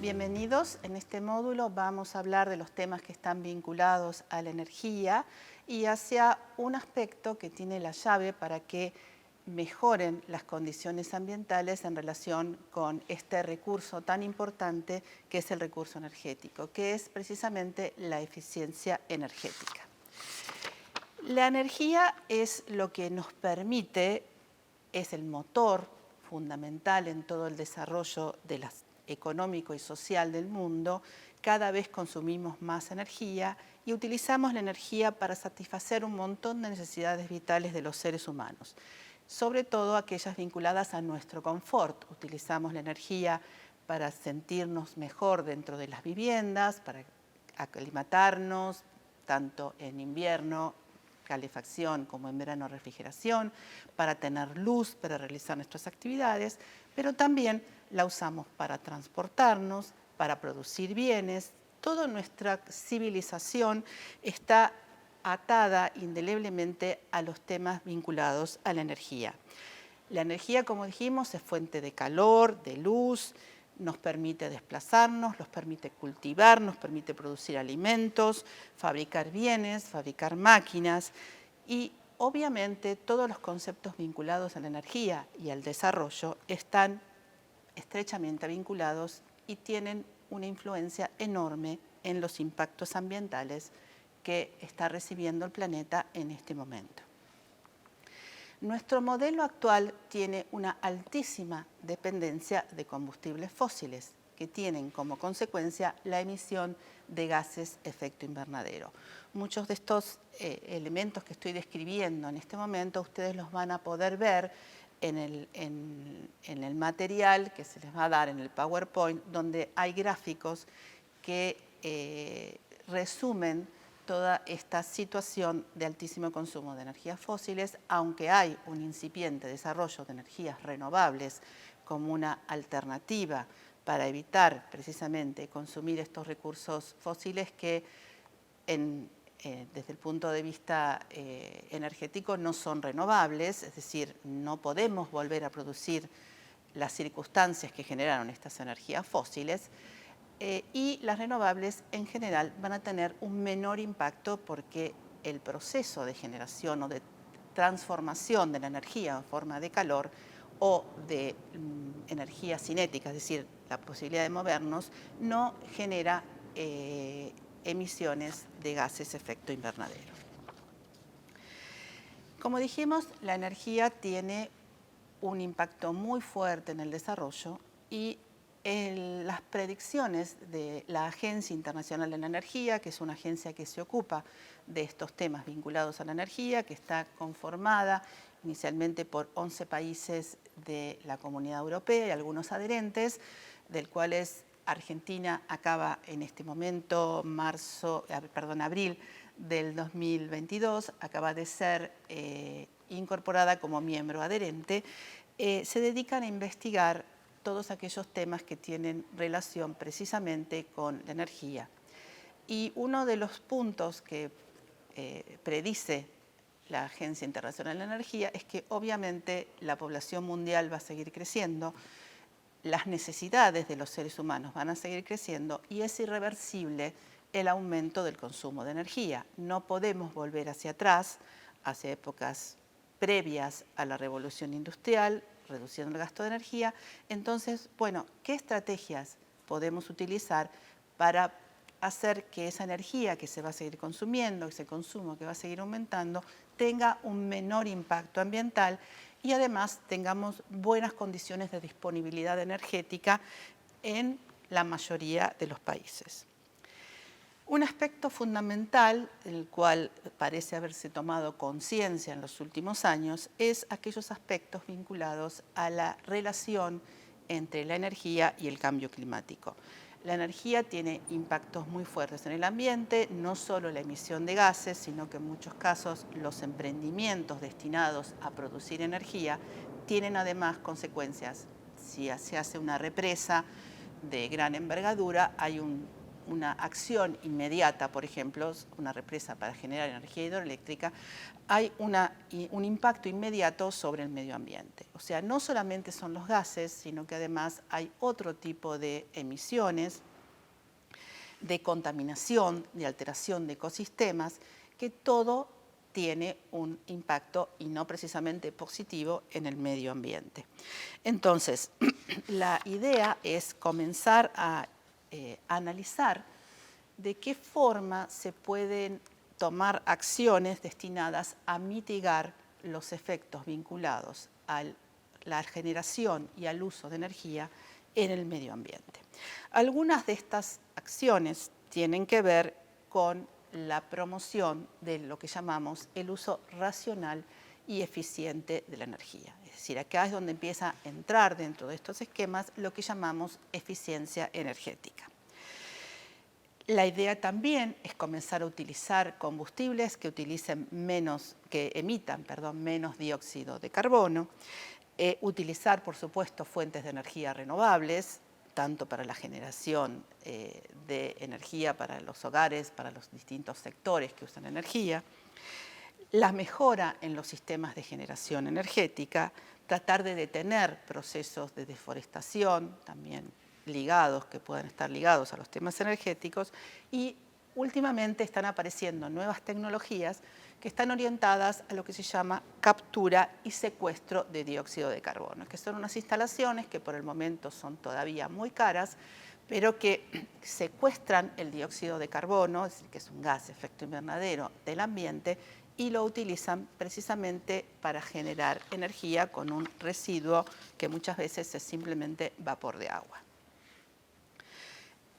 Bienvenidos. En este módulo vamos a hablar de los temas que están vinculados a la energía y hacia un aspecto que tiene la llave para que mejoren las condiciones ambientales en relación con este recurso tan importante que es el recurso energético, que es precisamente la eficiencia energética. La energía es lo que nos permite, es el motor fundamental en todo el desarrollo económico y social del mundo. Cada vez consumimos más energía y utilizamos la energía para satisfacer un montón de necesidades vitales de los seres humanos, sobre todo aquellas vinculadas a nuestro confort. Utilizamos la energía para sentirnos mejor dentro de las viviendas, para aclimatarnos, tanto en invierno, calefacción, como en verano, refrigeración, para tener luz, para realizar nuestras actividades, pero también la usamos para transportarnos, para producir bienes. Toda nuestra civilización está atada indeleblemente a los temas vinculados a la energía. La energía, como dijimos, es fuente de calor, de luz, nos permite desplazarnos, nos permite cultivar, nos permite producir alimentos, fabricar bienes, fabricar máquinas y obviamente todos los conceptos vinculados a la energía y al desarrollo están estrechamente vinculados y tienen una influencia enorme en los impactos ambientales que está recibiendo el planeta en este momento. Nuestro modelo actual tiene una altísima dependencia de combustibles fósiles, que tienen como consecuencia la emisión de gases efecto invernadero. Muchos de estos elementos que estoy describiendo en este momento, ustedes los van a poder ver en el material que se les va a dar en el PowerPoint, donde hay gráficos que resumen toda esta situación de altísimo consumo de energías fósiles, aunque hay un incipiente desarrollo de energías renovables como una alternativa para evitar precisamente consumir estos recursos fósiles que desde el punto de vista energético no son renovables, es decir, no podemos volver a producir las circunstancias que generaron estas energías fósiles. Y las renovables en general van a tener un menor impacto porque el proceso de generación o de transformación de la energía en forma de calor o de energía cinética, es decir, la posibilidad de movernos, no genera emisiones de gases efecto invernadero. Como dijimos, la energía tiene un impacto muy fuerte en el desarrollo y las predicciones de la Agencia Internacional de la Energía, que es una agencia que se ocupa de estos temas vinculados a la energía, que está conformada inicialmente por 11 países de la Comunidad Europea y algunos adherentes, del cuales Argentina acaba en este momento, abril del 2022, acaba de ser incorporada como miembro adherente. Se dedican a investigar todos aquellos temas que tienen relación precisamente con la energía. Y uno de los puntos que predice la Agencia Internacional de la Energía es que obviamente la población mundial va a seguir creciendo, las necesidades de los seres humanos van a seguir creciendo y es irreversible el aumento del consumo de energía. No podemos volver hacia atrás, hacia épocas previas a la revolución industrial, reduciendo el gasto de energía. Entonces, bueno, ¿qué estrategias podemos utilizar para hacer que esa energía que se va a seguir consumiendo, ese consumo que va a seguir aumentando, tenga un menor impacto ambiental y además tengamos buenas condiciones de disponibilidad energética en la mayoría de los países? Un aspecto fundamental, del cual parece haberse tomado conciencia en los últimos años, es aquellos aspectos vinculados a la relación entre la energía y el cambio climático. La energía tiene impactos muy fuertes en el ambiente, no solo la emisión de gases, sino que en muchos casos los emprendimientos destinados a producir energía tienen además consecuencias. Si se hace una represa de gran envergadura, hay un una acción inmediata, por ejemplo, una represa para generar energía hidroeléctrica, hay un impacto inmediato sobre el medio ambiente. O sea, no solamente son los gases, sino que además hay otro tipo de emisiones, de contaminación, de alteración de ecosistemas, que todo tiene un impacto y no precisamente positivo en el medio ambiente. Entonces, la idea es comenzar a analizar de qué forma se pueden tomar acciones destinadas a mitigar los efectos vinculados a la generación y al uso de energía en el medio ambiente. Algunas de estas acciones tienen que ver con la promoción de lo que llamamos el uso racional y eficiente de la energía. Es decir, acá es donde empieza a entrar dentro de estos esquemas lo que llamamos eficiencia energética. La idea también es comenzar a utilizar combustibles que emitan menos dióxido de carbono, utilizar, por supuesto, fuentes de energía renovables, tanto para la generación de energía para los hogares, para los distintos sectores que usan energía, la mejora en los sistemas de generación energética, tratar de detener procesos de deforestación, también que puedan estar ligados a los temas energéticos, y últimamente están apareciendo nuevas tecnologías que están orientadas a lo que se llama captura y secuestro de dióxido de carbono, que son unas instalaciones que por el momento son todavía muy caras, pero que secuestran el dióxido de carbono, es decir, que es un gas de efecto invernadero del ambiente, y lo utilizan precisamente para generar energía con un residuo que muchas veces es simplemente vapor de agua.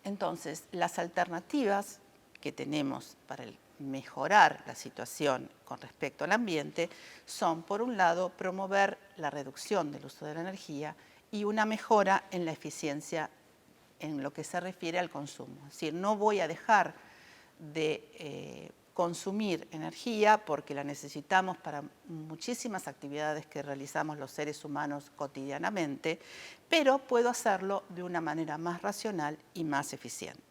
Entonces, las alternativas que tenemos para mejorar la situación con respecto al ambiente son, por un lado, promover la reducción del uso de la energía y una mejora en la eficiencia en lo que se refiere al consumo. Es decir, no voy a dejar de consumir energía porque la necesitamos para muchísimas actividades que realizamos los seres humanos cotidianamente, pero puedo hacerlo de una manera más racional y más eficiente.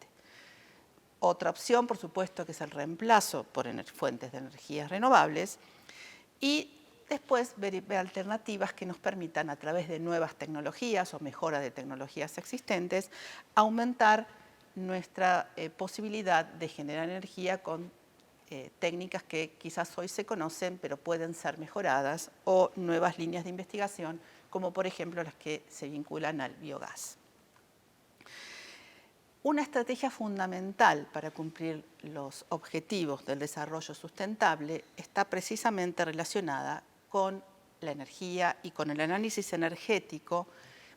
Otra opción, por supuesto, que es el reemplazo por fuentes de energías renovables, y después ver alternativas que nos permitan, a través de nuevas tecnologías o mejora de tecnologías existentes, aumentar nuestra posibilidad de generar energía con técnicas que quizás hoy se conocen, pero pueden ser mejoradas, o nuevas líneas de investigación, como por ejemplo las que se vinculan al biogás. Una estrategia fundamental para cumplir los objetivos del desarrollo sustentable está precisamente relacionada con la energía y con el análisis energético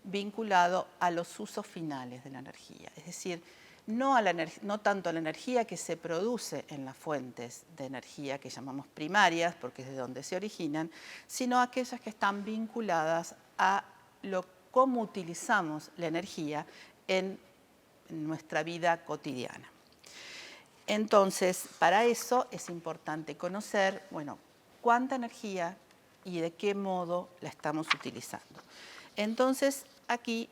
vinculado a los usos finales de la energía. Es decir, no tanto a la energía que se produce en las fuentes de energía que llamamos primarias, porque es de donde se originan, sino a aquellas que están vinculadas a cómo utilizamos la energía en nuestra vida cotidiana. Entonces, para eso es importante conocer, cuánta energía y de qué modo la estamos utilizando. Entonces, aquí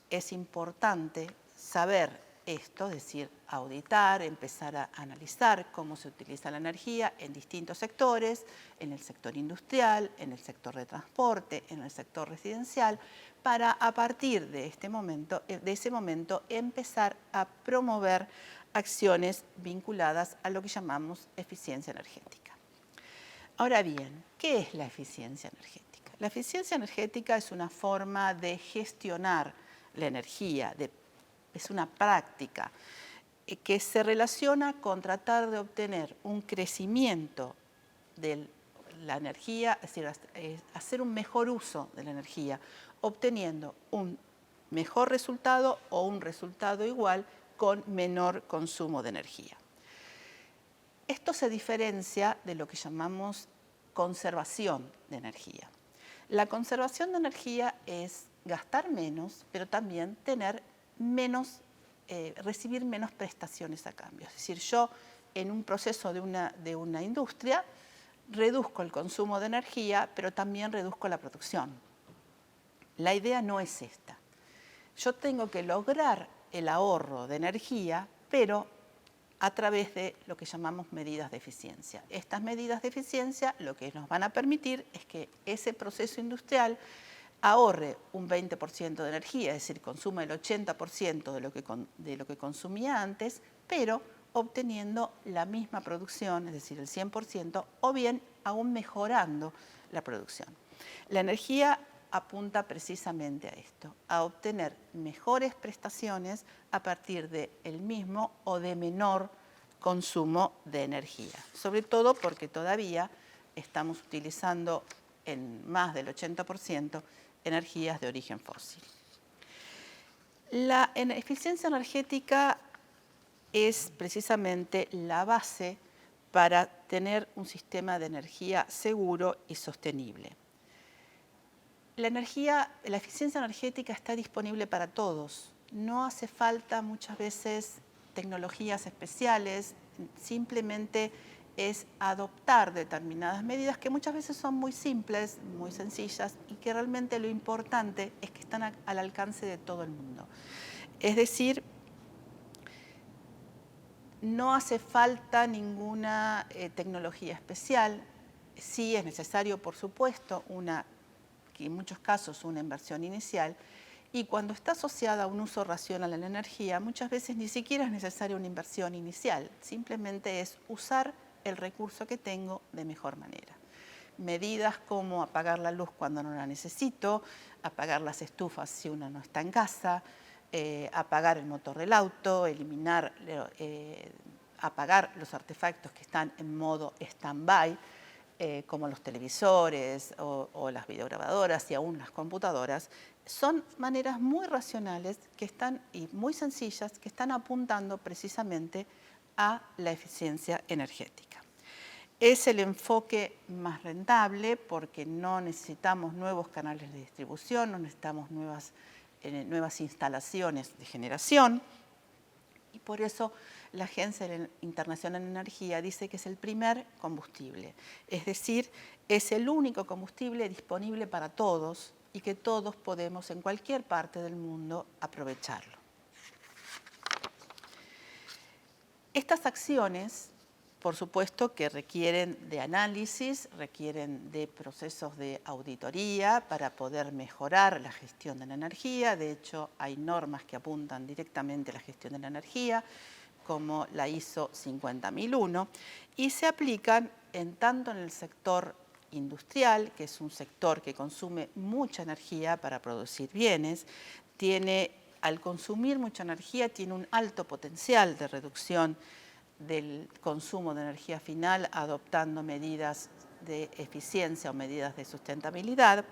es importante saber esto, es decir, auditar, empezar a analizar cómo se utiliza la energía en distintos sectores, en el sector industrial, en el sector de transporte, en el sector residencial, para a partir de ese momento empezar a promover acciones vinculadas a lo que llamamos eficiencia energética. Ahora bien, ¿qué es la eficiencia energética? La eficiencia energética es una forma de gestionar la energía, es una práctica que se relaciona con tratar de obtener un crecimiento de la energía, es decir, hacer un mejor uso de la energía, obteniendo un mejor resultado o un resultado igual con menor consumo de energía. Esto se diferencia de lo que llamamos conservación de energía. La conservación de energía es gastar menos, pero también recibir menos prestaciones a cambio. Es decir, yo en un proceso de una industria reduzco el consumo de energía, pero también reduzco la producción. La idea no es esta. Yo tengo que lograr el ahorro de energía, pero a través de lo que llamamos medidas de eficiencia. Estas medidas de eficiencia lo que nos van a permitir es que ese proceso industrial ahorre un 20% de energía, es decir, consuma el 80% de lo que consumía antes, pero obteniendo la misma producción, es decir, el 100%, o bien aún mejorando la producción. La energía apunta precisamente a esto, a obtener mejores prestaciones a partir del mismo o de menor consumo de energía, sobre todo porque todavía estamos utilizando en más del 80% energías de origen fósil. La eficiencia energética es precisamente la base para tener un sistema de energía seguro y sostenible. La eficiencia energética está disponible para todos. No hace falta muchas veces tecnologías especiales, simplemente es adoptar determinadas medidas que muchas veces son muy simples, muy sencillas y que realmente lo importante es que están al alcance de todo el mundo. Es decir, no hace falta ninguna tecnología especial. Sí es necesario, por supuesto, que en muchos casos una inversión inicial, y cuando está asociada a un uso racional de la energía, muchas veces ni siquiera es necesaria una inversión inicial, simplemente es usar el recurso que tengo de mejor manera. Medidas como apagar la luz cuando no la necesito, apagar las estufas si uno no está en casa, apagar el motor del auto, apagar los artefactos que están en modo stand-by, como los televisores o las videograbadoras y aún las computadoras, son maneras muy racionales y muy sencillas que están apuntando precisamente a la eficiencia energética. Es el enfoque más rentable porque no necesitamos nuevos canales de distribución, no necesitamos nuevas instalaciones de generación, y por eso la Agencia Internacional de Energía dice que es el primer combustible, es decir, es el único combustible disponible para todos y que todos podemos en cualquier parte del mundo aprovecharlo. Estas acciones, por supuesto, que requieren de análisis, requieren de procesos de auditoría para poder mejorar la gestión de la energía. De hecho, hay normas que apuntan directamente a la gestión de la energía, como la ISO 50001, y se aplican tanto en el sector industrial, que es un sector que consume mucha energía para producir bienes, al consumir mucha energía tiene un alto potencial de reducción del consumo de energía final, adoptando medidas de eficiencia o medidas de sustentabilidad.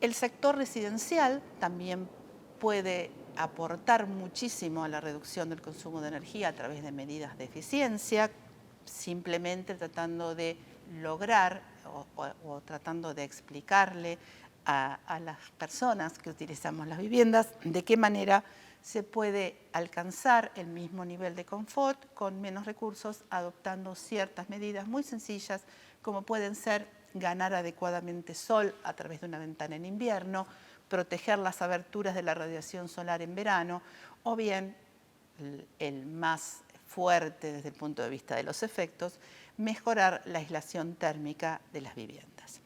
El sector residencial también puede aportar muchísimo a la reducción del consumo de energía a través de medidas de eficiencia, simplemente tratando de lograr o tratando de explicarle a las personas que utilizamos las viviendas de qué manera se puede alcanzar el mismo nivel de confort con menos recursos, adoptando ciertas medidas muy sencillas, como pueden ser ganar adecuadamente sol a través de una ventana en invierno, proteger las aberturas de la radiación solar en verano, o bien, el más fuerte desde el punto de vista de los efectos, mejorar la aislación térmica de las viviendas.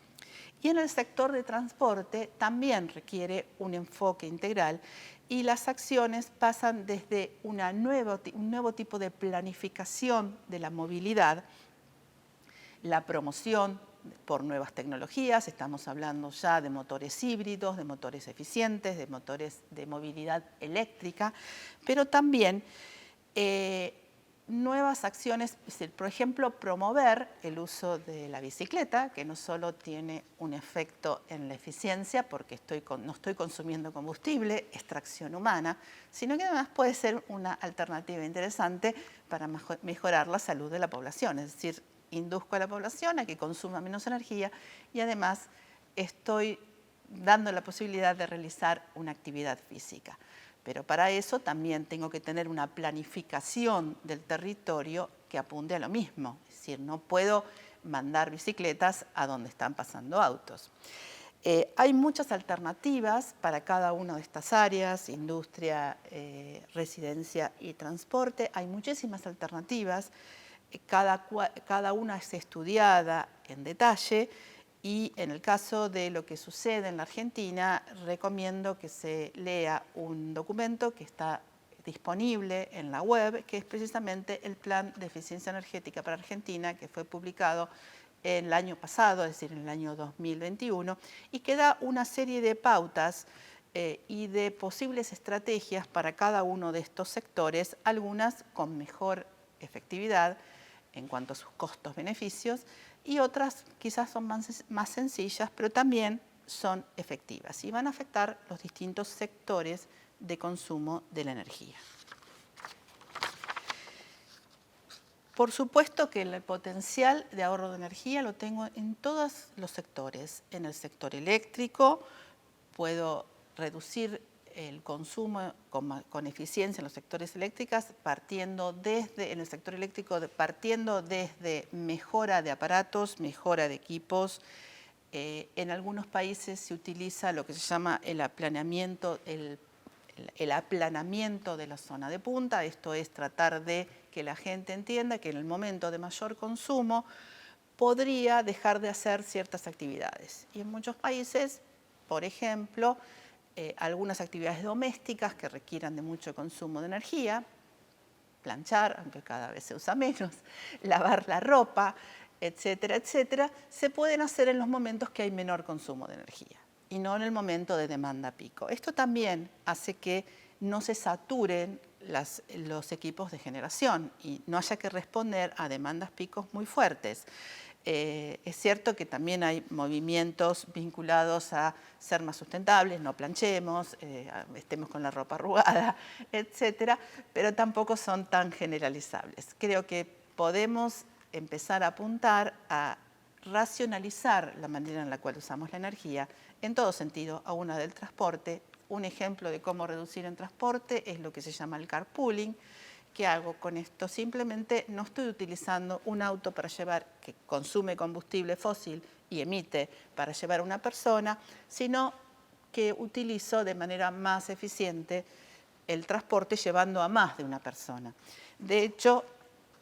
Y en el sector de transporte también requiere un enfoque integral y las acciones pasan desde un nuevo tipo de planificación de la movilidad, la promoción por nuevas tecnologías, estamos hablando ya de motores híbridos, de motores eficientes, de motores de movilidad eléctrica, pero también nuevas acciones, por ejemplo, promover el uso de la bicicleta, que no solo tiene un efecto en la eficiencia, porque no estoy consumiendo combustible, extracción humana, sino que además puede ser una alternativa interesante para mejorar la salud de la población, es decir, induzco a la población a que consuma menos energía y además estoy dando la posibilidad de realizar una actividad física. Pero para eso también tengo que tener una planificación del territorio que apunte a lo mismo. Es decir, no puedo mandar bicicletas a donde están pasando autos. Hay muchas alternativas para cada una de estas áreas, industria, residencia y transporte. Hay muchísimas alternativas, cada una es estudiada en detalle y en el caso de lo que sucede en la Argentina, recomiendo que se lea un documento que está disponible en la web, que es precisamente el Plan de Eficiencia Energética para Argentina, que fue publicado el año pasado, es decir, en el año 2021, y que da una serie de pautas y de posibles estrategias para cada uno de estos sectores, algunas con mejor efectividad en cuanto a sus costos-beneficios y otras quizás son más sencillas, pero también son efectivas y van a afectar los distintos sectores de consumo de la energía. Por supuesto que el potencial de ahorro de energía lo tengo en todos los sectores. En el sector eléctrico puedo reducir el consumo con eficiencia en los sectores eléctricos partiendo desde mejora de aparatos, mejora de equipos. En algunos países se utiliza lo que se llama el aplanamiento, el aplanamiento de la zona de punta. Esto es tratar de que la gente entienda que en el momento de mayor consumo podría dejar de hacer ciertas actividades. Y en muchos países, por ejemplo, algunas actividades domésticas que requieran de mucho consumo de energía, planchar, aunque cada vez se usa menos, lavar la ropa, etcétera, etcétera, se pueden hacer en los momentos que hay menor consumo de energía y no en el momento de demanda pico. Esto también hace que no se saturen los equipos de generación y no haya que responder a demandas picos muy fuertes. Es cierto que también hay movimientos vinculados a ser más sustentables, no planchemos, estemos con la ropa arrugada, etcétera, pero tampoco son tan generalizables. Creo que podemos empezar a apuntar a racionalizar la manera en la cual usamos la energía en todo sentido, a una del transporte. Un ejemplo de cómo reducir en transporte es lo que se llama el carpooling. ¿Qué hago con esto? Simplemente no estoy utilizando un auto para llevar, que consume combustible fósil y emite para llevar a una persona, sino que utilizo de manera más eficiente el transporte llevando a más de una persona. De hecho,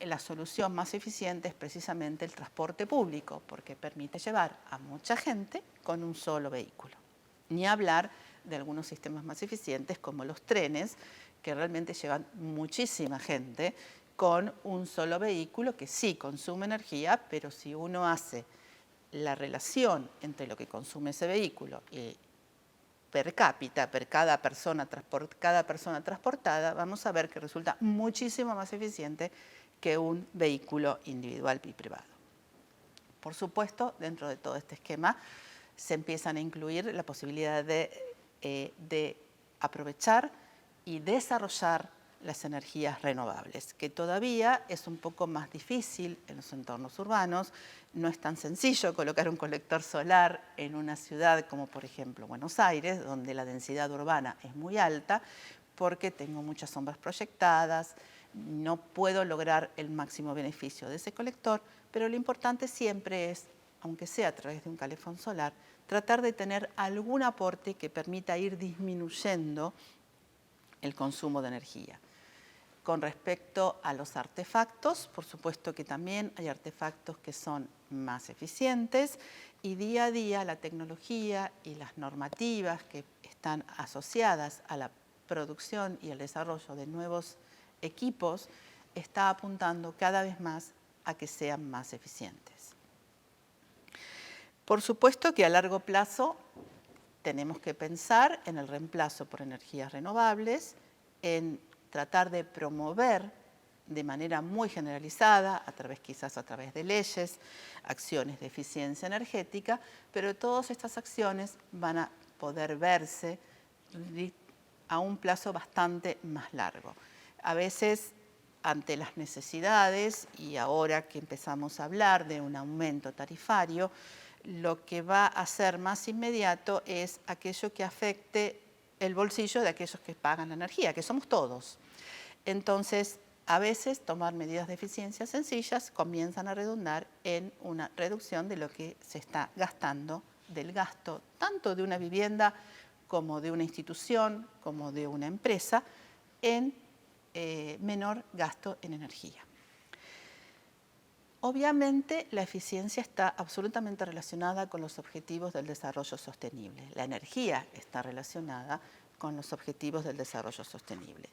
la solución más eficiente es precisamente el transporte público, porque permite llevar a mucha gente con un solo vehículo. Ni hablar de algunos sistemas más eficientes como los trenes, que realmente llevan muchísima gente con un solo vehículo que sí consume energía, pero si uno hace la relación entre lo que consume ese vehículo y per cápita, cada persona transportada, vamos a ver que resulta muchísimo más eficiente que un vehículo individual y privado. Por supuesto, dentro de todo este esquema se empiezan a incluir la posibilidad de aprovechar y desarrollar las energías renovables, que todavía es un poco más difícil en los entornos urbanos. No es tan sencillo colocar un colector solar en una ciudad como por ejemplo Buenos Aires, donde la densidad urbana es muy alta, porque tengo muchas sombras proyectadas, no puedo lograr el máximo beneficio de ese colector, pero lo importante siempre es, aunque sea a través de un calefón solar, tratar de tener algún aporte que permita ir disminuyendo el consumo de energía. Con respecto a los artefactos, por supuesto que también hay artefactos que son más eficientes y día a día la tecnología y las normativas que están asociadas a la producción y el desarrollo de nuevos equipos está apuntando cada vez más a que sean más eficientes. Por supuesto que a largo plazo tenemos que pensar en el reemplazo por energías renovables, en tratar de promover de manera muy generalizada, quizás a través de leyes, acciones de eficiencia energética, pero todas estas acciones van a poder verse a un plazo bastante más largo. A veces, ante las necesidades, y ahora que empezamos a hablar de un aumento tarifario, lo que va a ser más inmediato es aquello que afecte el bolsillo de aquellos que pagan la energía, que somos todos. Entonces, a veces tomar medidas de eficiencia sencillas comienzan a redundar en una reducción de lo que se está gastando del gasto tanto de una vivienda como de una institución, como de una empresa, en menor gasto en energía. Obviamente, la eficiencia está absolutamente relacionada con los objetivos del desarrollo sostenible. La energía está relacionada con los objetivos del desarrollo sostenible.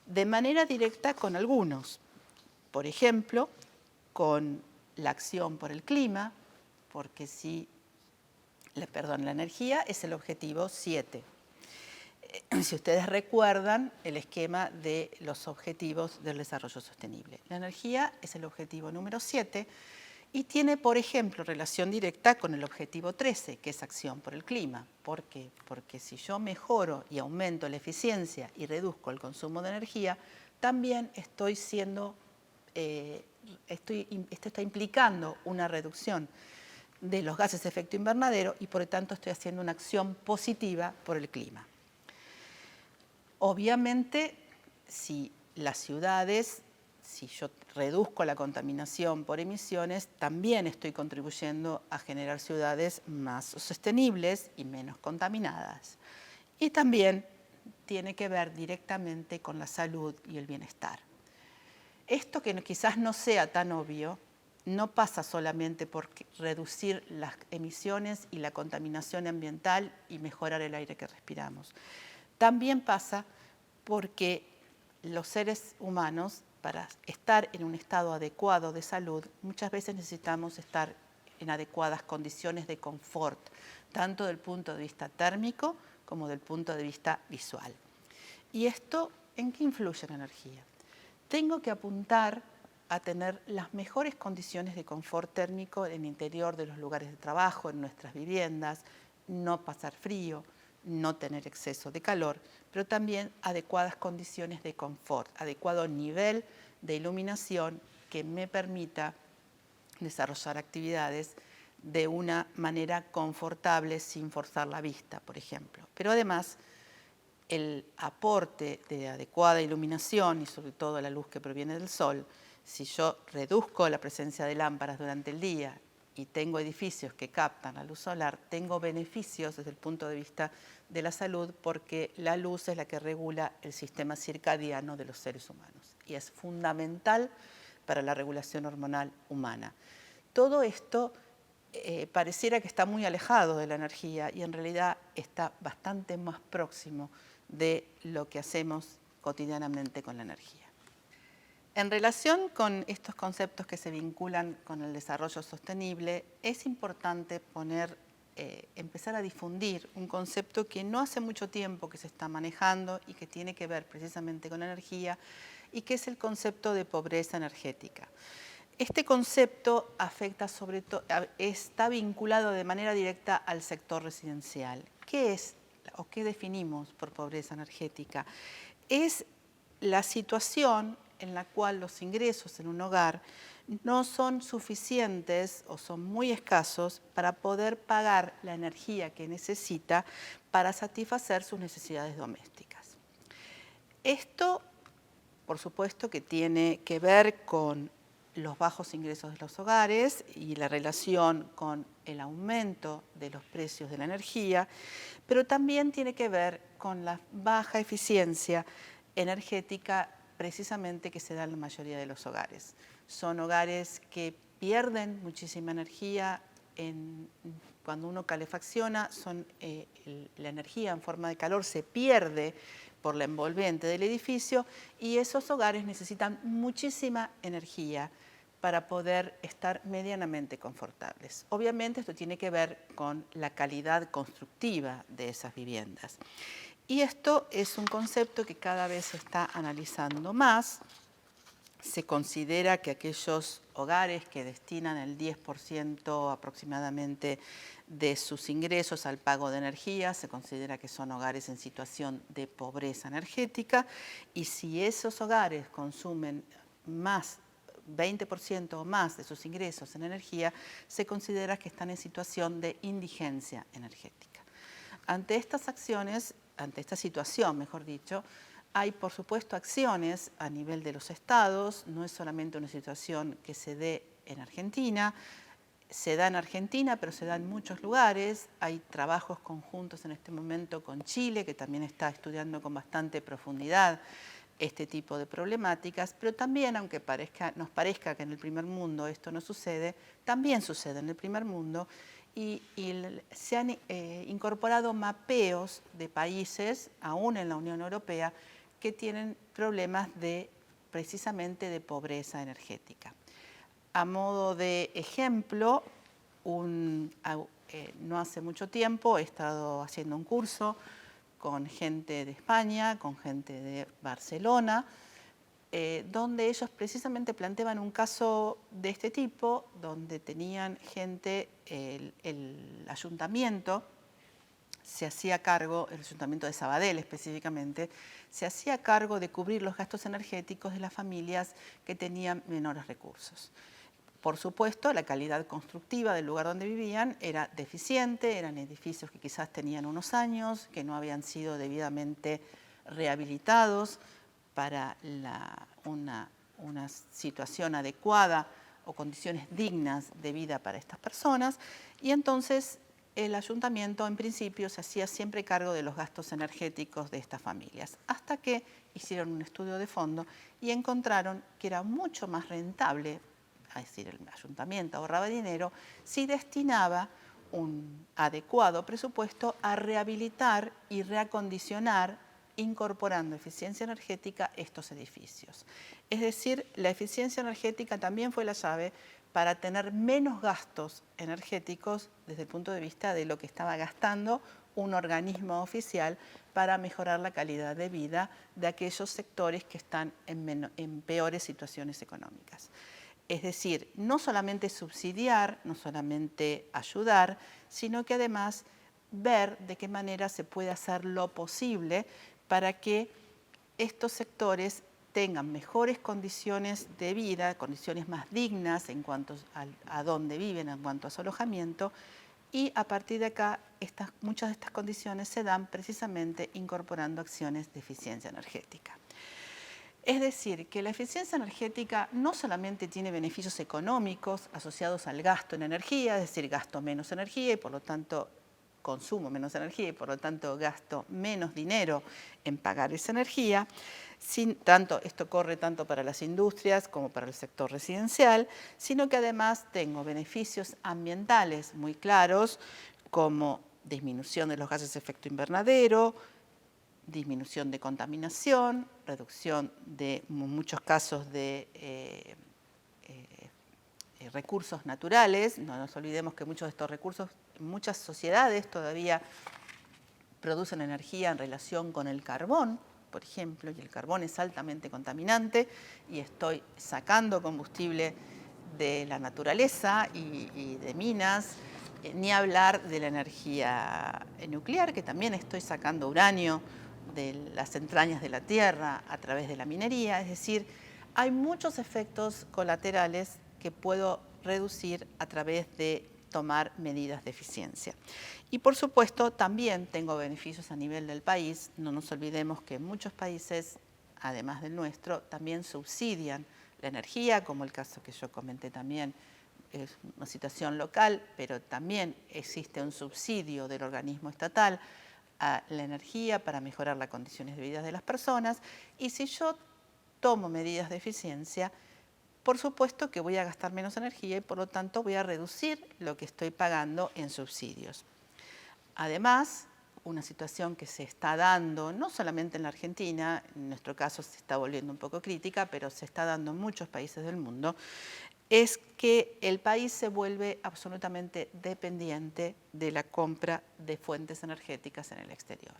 De manera directa con algunos. Por ejemplo, con la acción por el clima, porque la energía es el objetivo 7. Si ustedes recuerdan el esquema de los objetivos del desarrollo sostenible. La energía es el objetivo número 7 y tiene, por ejemplo, relación directa con el objetivo 13, que es acción por el clima. ¿Por qué? Porque si yo mejoro y aumento la eficiencia y reduzco el consumo de energía, también esto está implicando una reducción de los gases de efecto invernadero y por lo tanto estoy haciendo una acción positiva por el clima. Obviamente, si yo reduzco la contaminación por emisiones, también estoy contribuyendo a generar ciudades más sostenibles y menos contaminadas. Y también tiene que ver directamente con la salud y el bienestar. Esto que quizás no sea tan obvio, no pasa solamente por reducir las emisiones y la contaminación ambiental y mejorar el aire que respiramos. También pasa porque los seres humanos, para estar en un estado adecuado de salud, muchas veces necesitamos estar en adecuadas condiciones de confort, tanto del punto de vista térmico como del punto de vista visual. ¿Y esto en qué influye la energía? Tengo que apuntar a tener las mejores condiciones de confort térmico en el interior de los lugares de trabajo, en nuestras viviendas, no pasar frío, no tener exceso de calor, pero también adecuadas condiciones de confort, adecuado nivel de iluminación que me permita desarrollar actividades de una manera confortable sin forzar la vista, por ejemplo. Pero además, el aporte de adecuada iluminación y sobre todo la luz que proviene del sol, si yo reduzco la presencia de lámparas durante el día y tengo edificios que captan la luz solar, tengo beneficios desde el punto de vista de la salud porque la luz es la que regula el sistema circadiano de los seres humanos y es fundamental para la regulación hormonal humana. Todo esto pareciera que está muy alejado de la energía y en realidad está bastante más próximo de lo que hacemos cotidianamente con la energía. En relación con estos conceptos que se vinculan con el desarrollo sostenible, es importante empezar a difundir un concepto que no hace mucho tiempo que se está manejando y que tiene que ver precisamente con la energía y que es el concepto de pobreza energética. Este concepto está vinculado de manera directa al sector residencial. ¿Qué es o qué definimos por pobreza energética? Es la situación en la cual los ingresos en un hogar no son suficientes o son muy escasos para poder pagar la energía que necesita para satisfacer sus necesidades domésticas. Esto, por supuesto, que tiene que ver con los bajos ingresos de los hogares y la relación con el aumento de los precios de la energía, pero también tiene que ver con la baja eficiencia energética precisamente que se da en la mayoría de los hogares. Son hogares que pierden muchísima energía cuando uno calefacciona, la energía en forma de calor se pierde por la envolvente del edificio y esos hogares necesitan muchísima energía para poder estar medianamente confortables. Obviamente esto tiene que ver con la calidad constructiva de esas viviendas. Y esto es un concepto que cada vez se está analizando más. Se considera que aquellos hogares que destinan el 10% aproximadamente de sus ingresos al pago de energía, se considera que son hogares en situación de pobreza energética y si esos hogares consumen más 20% o más de sus ingresos en energía, se considera que están en situación de indigencia energética. Ante esta situación, mejor dicho, hay, por supuesto, acciones a nivel de los estados, no es solamente una situación que se dé en Argentina, Se da en Argentina, pero se da en muchos lugares. Hay trabajos conjuntos en este momento con Chile, que también está estudiando con bastante profundidad este tipo de problemáticas, pero también, aunque nos parezca que en el primer mundo esto no sucede, también sucede en el primer mundo y se han incorporado mapeos de países, aún en la Unión Europea, que tienen problemas precisamente de pobreza energética. A modo de ejemplo, no hace mucho tiempo he estado haciendo un curso con gente de España, con gente de Barcelona, donde ellos precisamente planteaban un caso de este tipo, donde tenían gente, el ayuntamiento se hacía cargo, el ayuntamiento de Sabadell específicamente, se hacía cargo de cubrir los gastos energéticos de las familias que tenían menores recursos. Por supuesto, la calidad constructiva del lugar donde vivían era deficiente, eran edificios que quizás tenían unos años, que no habían sido debidamente rehabilitados para una situación adecuada o condiciones dignas de vida para estas personas, y entonces el ayuntamiento en principio se hacía siempre cargo de los gastos energéticos de estas familias, hasta que hicieron un estudio de fondo y encontraron que era mucho más rentable, es decir, el ayuntamiento ahorraba dinero, si destinaba un adecuado presupuesto a rehabilitar y reacondicionar, incorporando eficiencia energética estos edificios. Es decir, la eficiencia energética también fue la llave para tener menos gastos energéticos desde el punto de vista de lo que estaba gastando un organismo oficial para mejorar la calidad de vida de aquellos sectores que están en peores situaciones económicas. Es decir, no solamente subsidiar, no solamente ayudar, sino que además ver de qué manera se puede hacer lo posible para que estos sectores tengan mejores condiciones de vida, condiciones más dignas en cuanto a dónde viven, en cuanto a su alojamiento, y a partir de acá muchas de estas condiciones se dan precisamente incorporando acciones de eficiencia energética. Es decir, que la eficiencia energética no solamente tiene beneficios económicos asociados al gasto en energía, es decir, gasto menos energía y por lo tanto consumo menos energía y por lo tanto gasto menos dinero en pagar esa energía. Esto corre tanto para las industrias como para el sector residencial, sino que además tengo beneficios ambientales muy claros, como disminución de los gases de efecto invernadero, disminución de contaminación, reducción de muchos casos de recursos naturales. No nos olvidemos que muchos de estos recursos, muchas sociedades todavía producen energía en relación con el carbón, por ejemplo, y el carbón es altamente contaminante y estoy sacando combustible de la naturaleza y de minas, ni hablar de la energía nuclear, que también estoy sacando uranio de las entrañas de la Tierra a través de la minería. Es decir, hay muchos efectos colaterales que puedo reducir a través de tomar medidas de eficiencia. Y por supuesto también tengo beneficios a nivel del país. No nos olvidemos que muchos países, además del nuestro, también subsidian la energía, como el caso que yo comenté también, es una situación local, pero también existe un subsidio del organismo estatal a la energía para mejorar las condiciones de vida de las personas. Y si yo tomo medidas de eficiencia, por supuesto que voy a gastar menos energía y por lo tanto voy a reducir lo que estoy pagando en subsidios. Además, una situación que se está dando, no solamente en la Argentina, en nuestro caso se está volviendo un poco crítica, pero se está dando en muchos países del mundo, es que el país se vuelve absolutamente dependiente de la compra de fuentes energéticas en el exterior.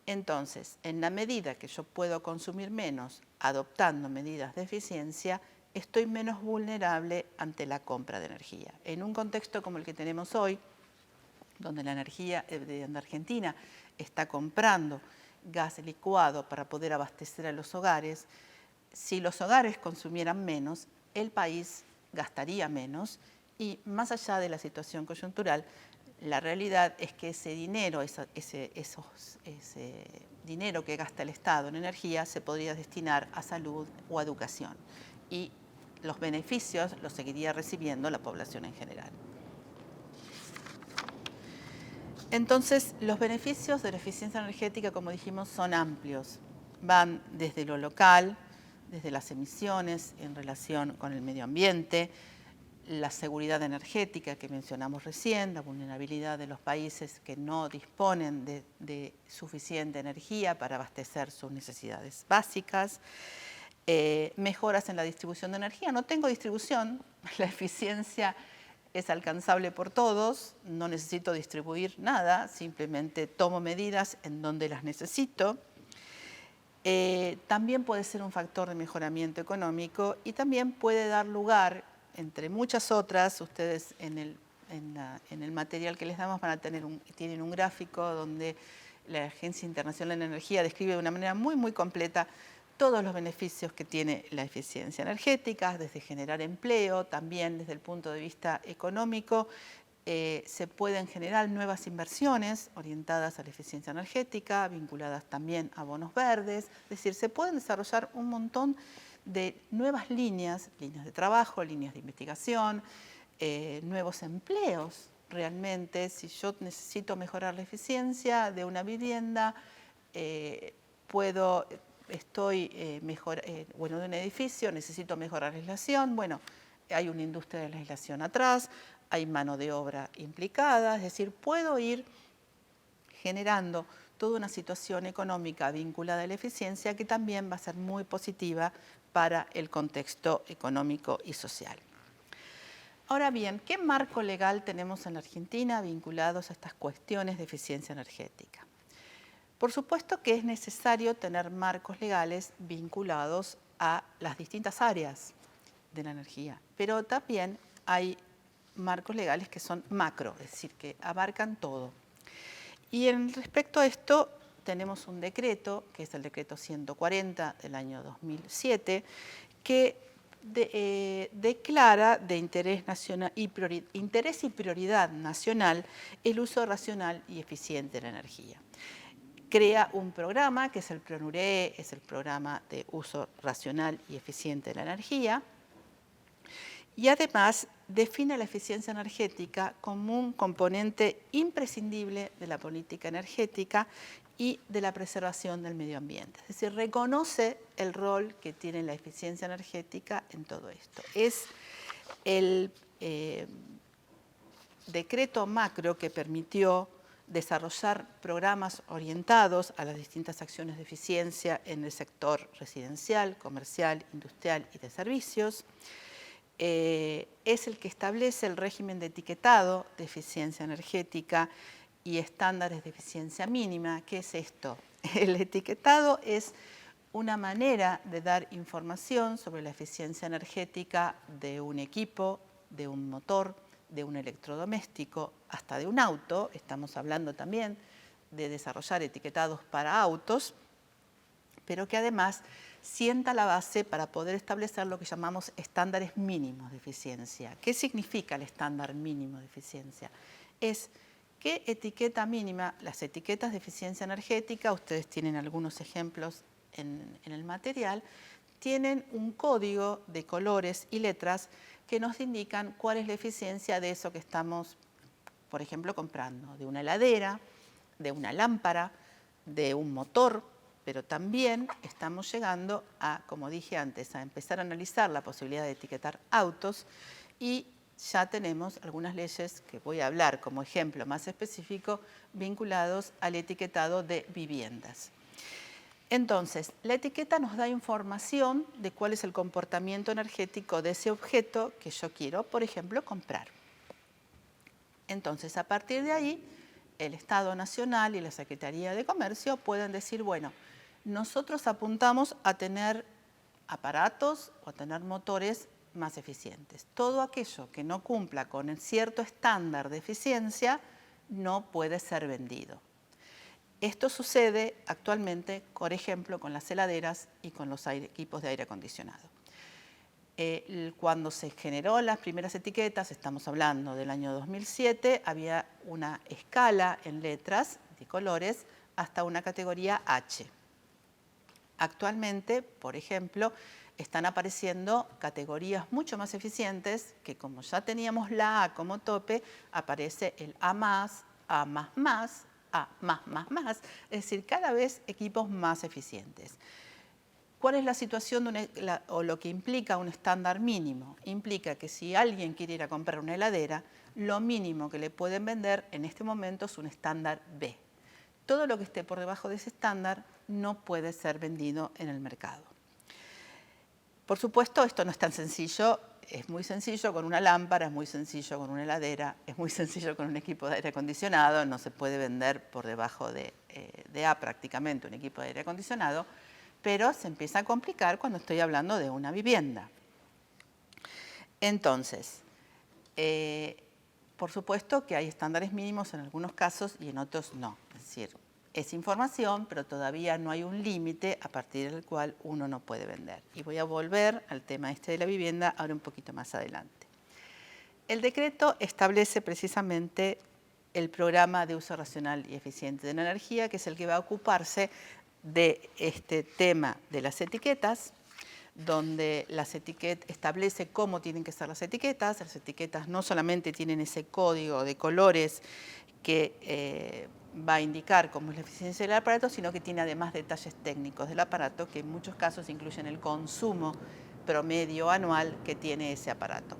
Entonces, en la medida que yo puedo consumir menos adoptando medidas de eficiencia, estoy menos vulnerable ante la compra de energía. En un contexto como el que tenemos hoy, donde la energía de Argentina está comprando gas licuado para poder abastecer a los hogares, si los hogares consumieran menos, el país gastaría menos y más allá de la situación coyuntural, la realidad es que ese dinero, ese dinero que gasta el Estado en energía se podría destinar a salud o a educación y los beneficios los seguiría recibiendo la población en general. Entonces, los beneficios de la eficiencia energética, como dijimos, son amplios. Van desde lo local, desde las emisiones en relación con el medio ambiente, la seguridad energética que mencionamos recién, la vulnerabilidad de los países que no disponen de suficiente energía para abastecer sus necesidades básicas, mejoras en la distribución de energía. No tengo distribución, la eficiencia es alcanzable por todos, no necesito distribuir nada, simplemente tomo medidas en donde las necesito. También puede ser un factor de mejoramiento económico y también puede dar lugar, entre muchas otras, ustedes en el material que les damos van a tienen un gráfico donde la Agencia Internacional de Energía describe de una manera muy completa todos los beneficios que tiene la eficiencia energética, desde generar empleo, también desde el punto de vista económico, se pueden generar nuevas inversiones orientadas a la eficiencia energética, vinculadas también a bonos verdes, es decir, se pueden desarrollar un montón de nuevas líneas de trabajo, líneas de investigación, nuevos empleos. Realmente, si yo necesito mejorar la eficiencia de una vivienda, de un edificio, necesito mejorar la legislación, bueno, hay una industria de legislación atrás, hay mano de obra implicada, es decir, puedo ir generando toda una situación económica vinculada a la eficiencia que también va a ser muy positiva para el contexto económico y social. Ahora bien, ¿qué marco legal tenemos en la Argentina vinculados a estas cuestiones de eficiencia energética? Por supuesto que es necesario tener marcos legales vinculados a las distintas áreas de la energía, pero también hay marcos legales que son macro, es decir, que abarcan todo. Y respecto a esto tenemos un decreto, que es el decreto 140 del año 2007, que declara de interés nacional interés y prioridad nacional el uso racional y eficiente de la energía. Crea un programa, que es el PRONURE, es el programa de uso racional y eficiente de la energía, y además define la eficiencia energética como un componente imprescindible de la política energética y de la preservación del medio ambiente. Es decir, reconoce el rol que tiene la eficiencia energética en todo esto. Es el decreto macro que permitió desarrollar programas orientados a las distintas acciones de eficiencia en el sector residencial, comercial, industrial y de servicios. Es el que establece el régimen de etiquetado de eficiencia energética y estándares de eficiencia mínima. ¿Qué es esto? El etiquetado es una manera de dar información sobre la eficiencia energética de un equipo, de un motor, de un electrodoméstico, hasta de un auto. Estamos hablando también de desarrollar etiquetados para autos, pero que además sienta la base para poder establecer lo que llamamos estándares mínimos de eficiencia. ¿Qué significa el estándar mínimo de eficiencia? Es qué etiqueta mínima, las etiquetas de eficiencia energética, ustedes tienen algunos ejemplos en el material, tienen un código de colores y letras que nos indican cuál es la eficiencia de eso que estamos, por ejemplo, comprando, de una heladera, de una lámpara, de un motor, pero también estamos llegando a, como dije antes, a empezar a analizar la posibilidad de etiquetar autos y ya tenemos algunas leyes que voy a hablar como ejemplo más específico vinculados al etiquetado de viviendas. Entonces, la etiqueta nos da información de cuál es el comportamiento energético de ese objeto que yo quiero, por ejemplo, comprar. Entonces, a partir de ahí, el Estado Nacional y la Secretaría de Comercio pueden decir, bueno, nosotros apuntamos a tener aparatos o a tener motores más eficientes. Todo aquello que no cumpla con el cierto estándar de eficiencia no puede ser vendido. Esto sucede actualmente, por ejemplo, con las heladeras y con los equipos de aire acondicionado. Cuando se generó las primeras etiquetas, estamos hablando del año 2007, había una escala en letras de colores hasta una categoría H. Actualmente, por ejemplo, están apareciendo categorías mucho más eficientes que, como ya teníamos la A como tope, aparece el A+, A más, A más, es decir, cada vez equipos más eficientes. ¿Cuál es la situación o lo que implica un estándar mínimo? Implica que si alguien quiere ir a comprar una heladera, lo mínimo que le pueden vender en este momento es un estándar B. Todo lo que esté por debajo de ese estándar no puede ser vendido en el mercado. Por supuesto, esto no es tan sencillo. Es muy sencillo con una lámpara, es muy sencillo con una heladera, es muy sencillo con un equipo de aire acondicionado. No se puede vender por debajo de A prácticamente un equipo de aire acondicionado, pero se empieza a complicar cuando estoy hablando de una vivienda. Entonces, por supuesto que hay estándares mínimos en algunos casos y en otros no. Es decir, es información, pero todavía no hay un límite a partir del cual uno no puede vender. Y voy a volver al tema este de la vivienda ahora un poquito más adelante. El decreto establece precisamente el programa de uso racional y eficiente de la energía, que es el que va a ocuparse de este tema de las etiquetas, donde establece cómo tienen que ser las etiquetas. Las etiquetas no solamente tienen ese código de colores que va a indicar cómo es la eficiencia del aparato, sino que tiene además detalles técnicos del aparato que en muchos casos incluyen el consumo promedio anual que tiene ese aparato.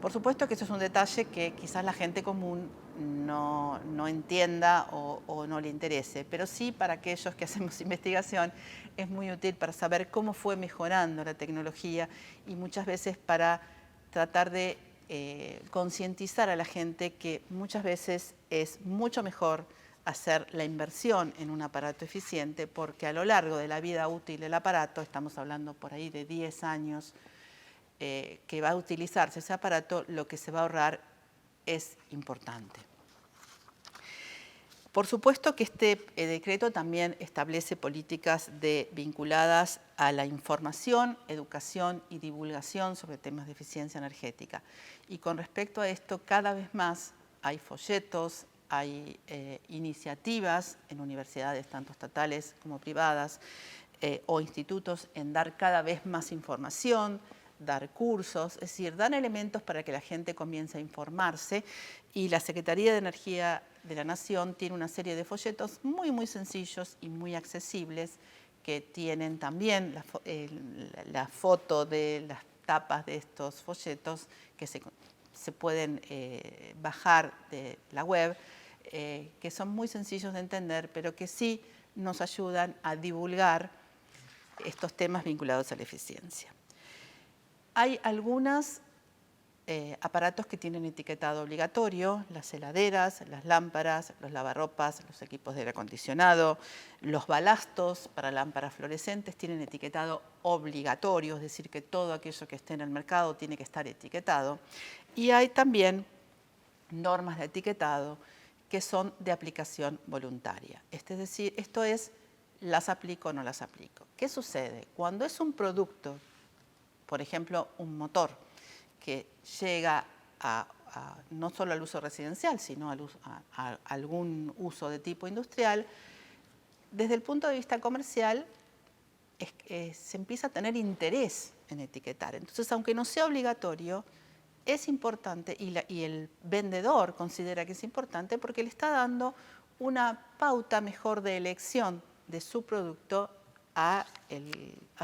Por supuesto que eso es un detalle que quizás la gente común no entienda o no le interese, pero sí para aquellos que hacemos investigación es muy útil para saber cómo fue mejorando la tecnología y muchas veces para tratar de concientizar a la gente que muchas veces es mucho mejor hacer la inversión en un aparato eficiente, porque a lo largo de la vida útil del aparato, estamos hablando por ahí de 10 años, que va a utilizarse ese aparato, lo que se va a ahorrar es importante. Por supuesto que este decreto también establece políticas vinculadas a la información, educación y divulgación sobre temas de eficiencia energética. Y con respecto a esto, cada vez más hay folletos, hay iniciativas en universidades, tanto estatales como privadas, o institutos en dar cada vez más información, dar cursos, es decir, dan elementos para que la gente comience a informarse, y la Secretaría de Energía de la Nación tiene una serie de folletos muy sencillos y muy accesibles que tienen también la foto de las tapas de estos folletos que se pueden bajar de la web, que son muy sencillos de entender, pero que sí nos ayudan a divulgar estos temas vinculados a la eficiencia. Hay algunos aparatos que tienen etiquetado obligatorio: las heladeras, las lámparas, los lavarropas, los equipos de aire acondicionado, los balastos para lámparas fluorescentes tienen etiquetado obligatorio, es decir, que todo aquello que esté en el mercado tiene que estar etiquetado. Y hay también normas de etiquetado que son de aplicación voluntaria. Es decir, esto es, las aplico o no las aplico. ¿Qué sucede? Cuando es un producto, por ejemplo, un motor, que llega no solo al uso residencial, sino a algún uso de tipo industrial, desde el punto de vista comercial se empieza a tener interés en etiquetar. Entonces, aunque no sea obligatorio, es importante, y el vendedor considera que es importante porque le está dando una pauta mejor de elección de su producto a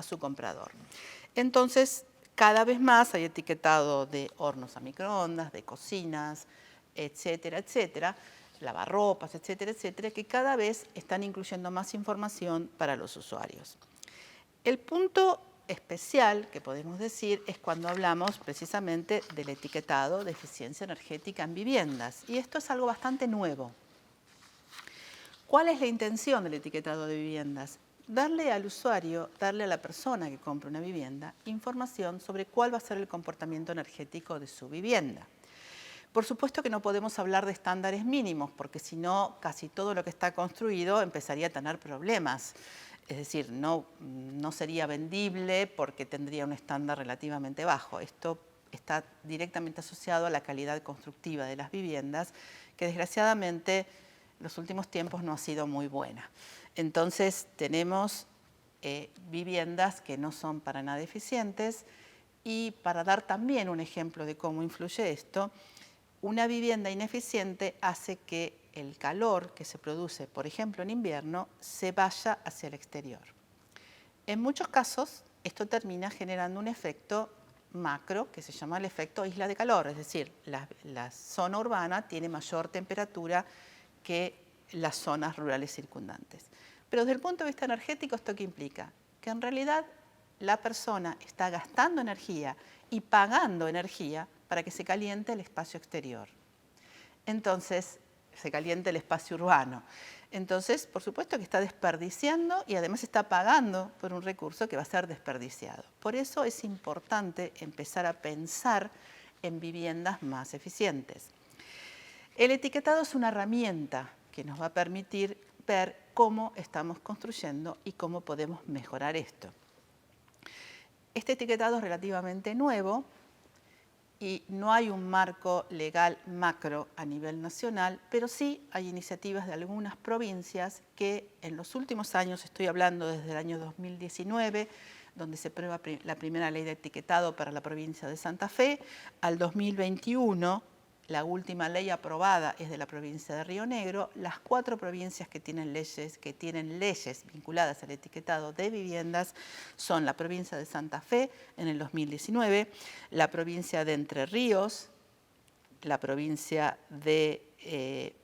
su comprador. Entonces, cada vez más hay etiquetado de hornos a microondas, de cocinas, etcétera, etcétera, lavarropas, etcétera, etcétera, que cada vez están incluyendo más información para los usuarios. El punto especial que podemos decir es cuando hablamos precisamente del etiquetado de eficiencia energética en viviendas, y esto es algo bastante nuevo. ¿Cuál es la intención del etiquetado de viviendas? Darle al usuario, darle a la persona que compra una vivienda, información sobre cuál va a ser el comportamiento energético de su vivienda. Por supuesto que no podemos hablar de estándares mínimos, porque si no, casi todo lo que está construido empezaría a tener problemas. Es decir, no sería vendible porque tendría un estándar relativamente bajo. Esto está directamente asociado a la calidad constructiva de las viviendas, que desgraciadamente en los últimos tiempos no ha sido muy buena. Entonces tenemos viviendas que no son para nada eficientes, y para dar también un ejemplo de cómo influye esto, una vivienda ineficiente hace que el calor que se produce, por ejemplo, en invierno, se vaya hacia el exterior. En muchos casos, esto termina generando un efecto macro que se llama el efecto isla de calor, es decir, la zona urbana tiene mayor temperatura que las zonas rurales circundantes. Pero desde el punto de vista energético, ¿esto qué implica? Que en realidad la persona está gastando energía y pagando energía para que se caliente el espacio exterior. Entonces, se caliente el espacio urbano. Entonces, por supuesto que está desperdiciando y además está pagando por un recurso que va a ser desperdiciado. Por eso es importante empezar a pensar en viviendas más eficientes. El etiquetado es una herramienta que nos va a permitir ver cómo estamos construyendo y cómo podemos mejorar esto. Este etiquetado es relativamente nuevo y no hay un marco legal macro a nivel nacional, pero sí hay iniciativas de algunas provincias que en los últimos años, estoy hablando desde el año 2019, donde se aprueba la primera ley de etiquetado para la provincia de Santa Fe, al 2021, la última ley aprobada es de la provincia de Río Negro. Las 4 provincias que tienen leyes vinculadas al etiquetado de viviendas son la provincia de Santa Fe en el 2019, la provincia de Entre Ríos, la provincia de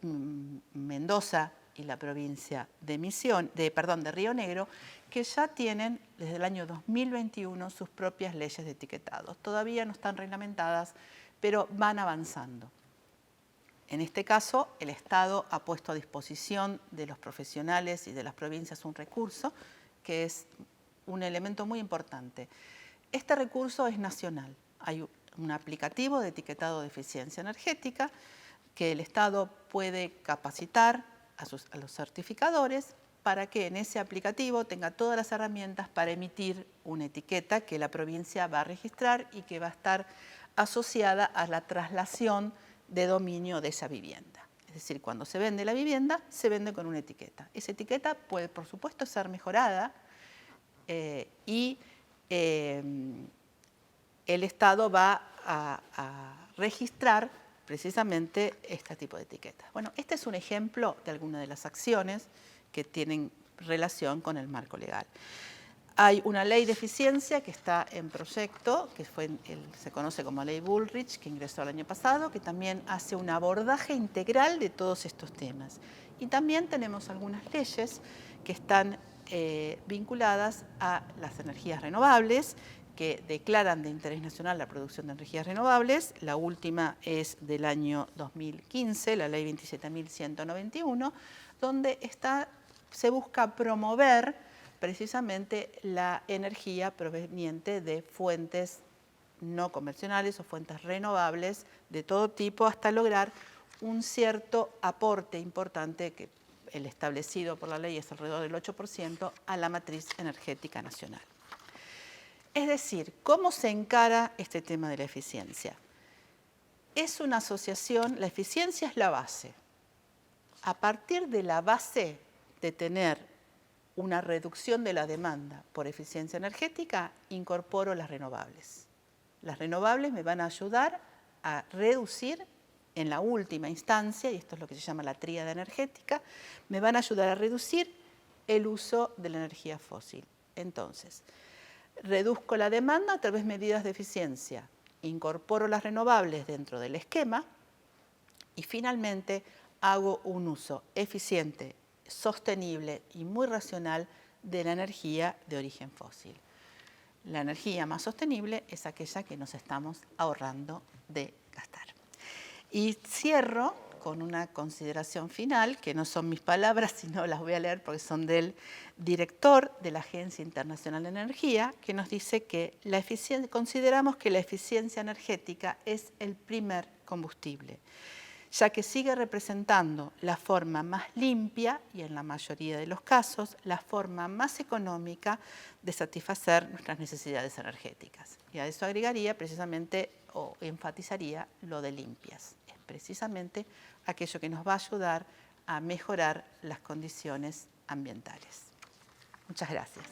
Mendoza y la provincia de Río Negro, que ya tienen desde el año 2021 sus propias leyes de etiquetado. Todavía no están reglamentadas, pero van avanzando. En este caso, el Estado ha puesto a disposición de los profesionales y de las provincias un recurso que es un elemento muy importante. Este recurso es nacional. Hay un aplicativo de etiquetado de eficiencia energética que el Estado puede capacitar a los certificadores para que en ese aplicativo tenga todas las herramientas para emitir una etiqueta que la provincia va a registrar y que va a estar asociada a la traslación de dominio de esa vivienda. Es decir, cuando se vende la vivienda, se vende con una etiqueta. Esa etiqueta puede, por supuesto, ser mejorada y el Estado va a registrar precisamente este tipo de etiquetas. Bueno, este es un ejemplo de algunas de las acciones que tienen relación con el marco legal. Hay una ley de eficiencia que está en proyecto, que se conoce como Ley Bullrich, que ingresó el año pasado, que también hace un abordaje integral de todos estos temas. Y también tenemos algunas leyes que están vinculadas a las energías renovables, que declaran de interés nacional la producción de energías renovables. La última es del año 2015, la Ley 27.191, donde se busca promover precisamente la energía proveniente de fuentes no convencionales o fuentes renovables de todo tipo hasta lograr un cierto aporte importante que el establecido por la ley es alrededor del 8% a la matriz energética nacional. Es decir, ¿cómo se encara este tema de la eficiencia? Es una asociación, la eficiencia es la base. A partir de la base de tener una reducción de la demanda por eficiencia energética, incorporo las renovables. Las renovables me van a ayudar a reducir en la última instancia, y esto es lo que se llama la tríada energética, me van a ayudar a reducir el uso de la energía fósil. Entonces, reduzco la demanda a través de medidas de eficiencia, incorporo las renovables dentro del esquema y finalmente hago un uso eficiente, sostenible y muy racional de la energía de origen fósil. La energía más sostenible es aquella que nos estamos ahorrando de gastar. Y cierro con una consideración final, que no son mis palabras, sino las voy a leer porque son del director de la Agencia Internacional de Energía, que nos dice que consideramos que la eficiencia energética es el primer combustible, ya que sigue representando la forma más limpia y en la mayoría de los casos la forma más económica de satisfacer nuestras necesidades energéticas. Y a eso agregaría precisamente o enfatizaría lo de limpias. Es precisamente aquello que nos va a ayudar a mejorar las condiciones ambientales. Muchas gracias.